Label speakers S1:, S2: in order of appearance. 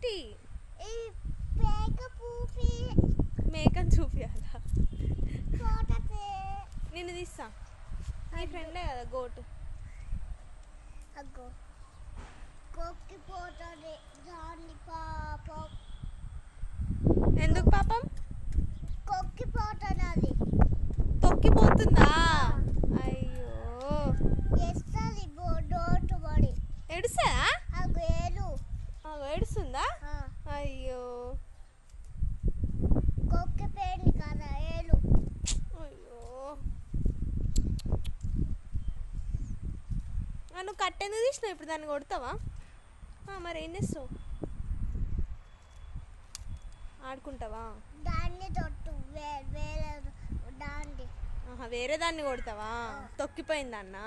S1: ఏంటి
S2: మేకని చూపియాలా
S1: నిన్ను తీస్తా నీ ఫ్రెండే కదా గోటు ఎందుకు పాపం తొక్కిపోతుందా అయ్యో ఏడుస్తా ఏడుస్తుందా అయ్యో అయ్యో నువ్వు కట్టెందుకు తీసినావు ఇప్పుడు దాన్ని కొడతావా మరి ఏం చేస్తావు ఆడుకుంటావా వేరే దాన్ని కొడతావా తొక్కిపోయిందన్నా